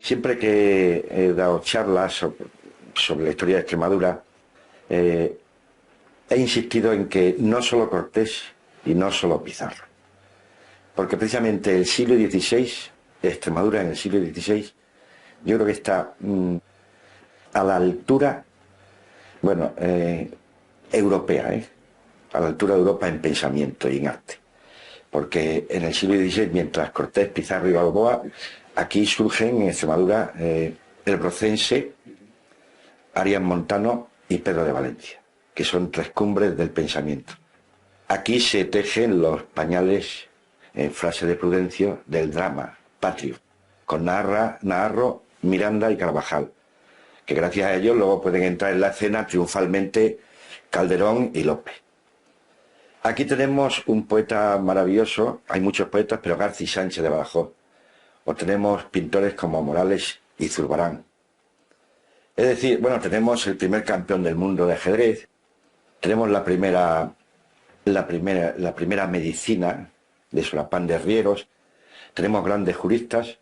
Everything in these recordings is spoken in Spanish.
Siempre que he dado charlas sobre la historia de Extremadura, eh, he insistido en que no solo Cortés y no solo Pizarro, porque precisamente el siglo XVI, Extremadura en el siglo XVI, yo creo que está a la altura, bueno, europea, a la altura de Europa en pensamiento y en arte. Porque en el siglo XVI, mientras Cortés, Pizarro y Balboa, aquí surgen en Extremadura el brocense, Arias Montano y Pedro de Valencia, que son tres cumbres del pensamiento. Aquí se tejen los pañales, en frase de Prudencio, del drama patrio, con Naharro, Miranda y Carvajal, que gracias a ellos luego pueden entrar en la escena triunfalmente Calderón y Lope. Aquí tenemos un poeta maravilloso, hay muchos poetas, pero García Sánchez de Badajoz. O tenemos pintores como Morales y Zurbarán. Es decir, bueno, tenemos el primer campeón del mundo de ajedrez, tenemos la primera medicina de Solapán de Rieros, tenemos grandes juristas.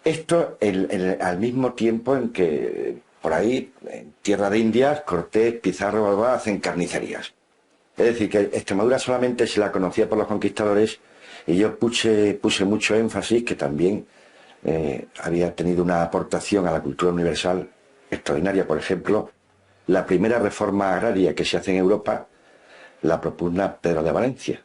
Esto al mismo tiempo en que por ahí, en Tierra de Indias, Cortés, Pizarro, Balboa hacen carnicerías. Es decir, que Extremadura solamente se la conocía por los conquistadores y yo puse mucho énfasis que también había tenido una aportación a la cultura universal extraordinaria. Por ejemplo, la primera reforma agraria que se hace en Europa la propugna Pedro de Valencia.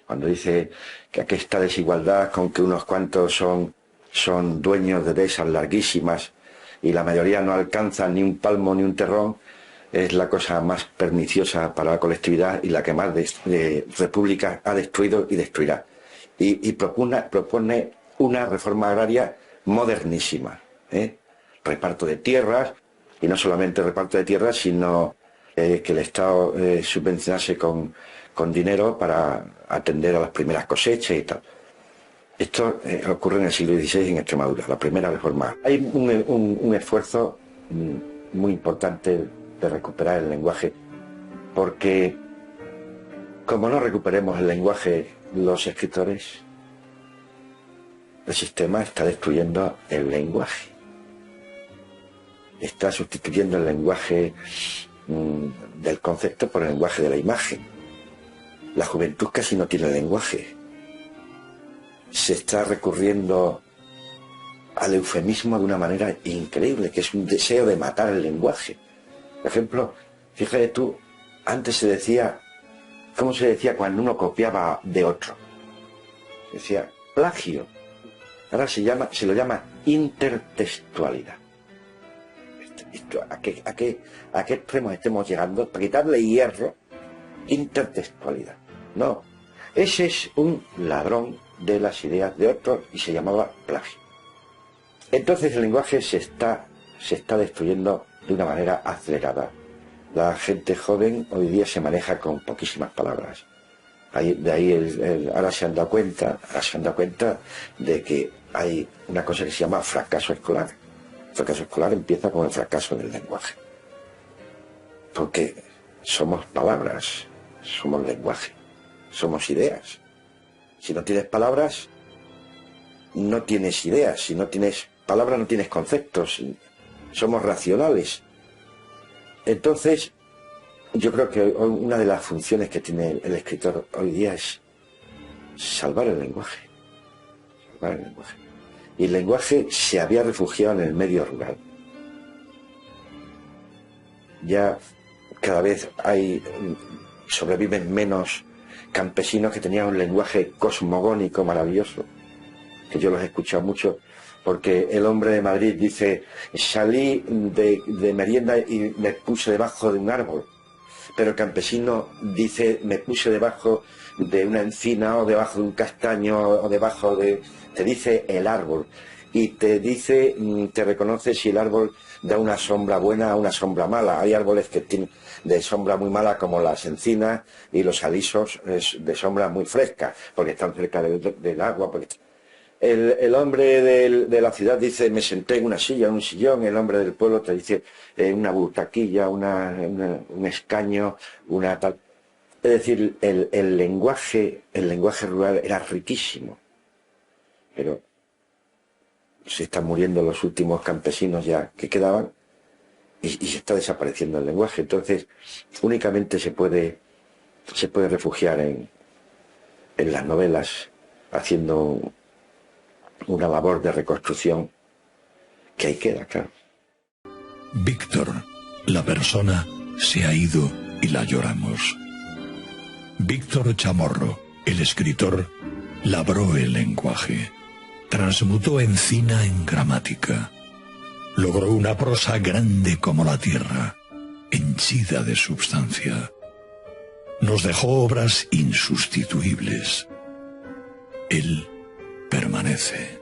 Cuando dice que aquí esta desigualdad con que unos cuantos son dueños de dehesas larguísimas y la mayoría no alcanzan ni un palmo ni un terrón, es la cosa más perniciosa para la colectividad y la que más repúblicas ha destruido y destruirá. Y propone una reforma agraria modernísima. Reparto de tierras, y no solamente reparto de tierras, sino que el Estado subvencionase con dinero para atender a las primeras cosechas y tal. Esto ocurre en el siglo XVI en Extremadura, la primera reforma. Hay un esfuerzo muy importante de recuperar el lenguaje, porque como no recuperemos el lenguaje los escritores, el sistema está destruyendo el lenguaje. Está sustituyendo el lenguaje del concepto por el lenguaje de la imagen. La juventud casi no tiene lenguaje. Se está recurriendo al eufemismo de una manera increíble, que es un deseo de matar el lenguaje. Por ejemplo, fíjate tú, antes se decía, ¿cómo se decía cuando uno copiaba de otro? Se decía plagio. Ahora se lo llama intertextualidad. ¿A qué extremos estemos llegando? Para quitarle hierro, intertextualidad. No, ese es un ladrón de las ideas de otros y se llamaba plagio. Entonces el lenguaje se está destruyendo de una manera acelerada. La gente joven hoy día se maneja con poquísimas palabras. De ahí ahora se han dado cuenta de que hay una cosa que se llama fracaso escolar. El fracaso escolar empieza con el fracaso del lenguaje. Porque somos palabras, somos lenguaje, somos ideas. Si no tienes palabras, no tienes ideas. Si no tienes palabras, no tienes conceptos. Somos racionales. Entonces, yo creo que una de las funciones que tiene el escritor hoy día es salvar el lenguaje. Salvar el lenguaje. Y el lenguaje se había refugiado en el medio rural. Ya cada vez sobreviven menos campesinos que tenían un lenguaje cosmogónico maravilloso, que yo los he escuchado mucho, porque el hombre de Madrid dice, salí de merienda y me puse debajo de un árbol, pero el campesino dice, me puse debajo de una encina o debajo de un castaño o debajo de... te dice el árbol y te dice, te reconoce si el árbol da una sombra buena o una sombra mala. Hay árboles que tienen de sombra muy mala como las encinas y los alisos de sombra muy fresca porque están cerca del agua. Porque... El hombre de la ciudad dice, me senté en una silla, en un sillón. El hombre del pueblo te dice una butaquilla, un escaño, una tal... Es decir, el lenguaje rural era riquísimo, pero se están muriendo los últimos campesinos ya que quedaban y se está desapareciendo el lenguaje. Entonces, únicamente se puede refugiar en las novelas, haciendo una labor de reconstrucción que ahí queda, claro. Víctor, la persona, se ha ido y la lloramos. Víctor Chamorro, el escritor, labró el lenguaje, transmutó encina en gramática, logró una prosa grande como la tierra, henchida de substancia. Nos dejó obras insustituibles. Él permanece.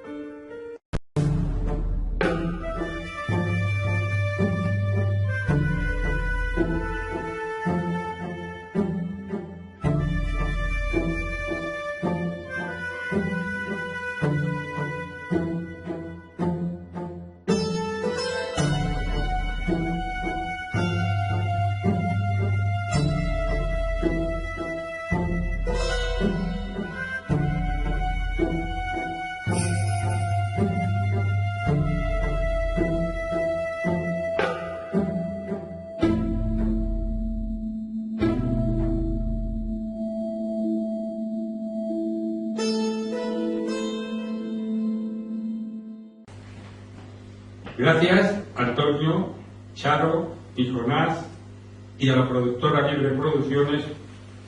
Gracias a Antonio, Charo y Jonás y a la productora Libre Producciones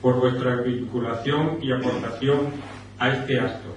por vuestra vinculación y aportación a este acto.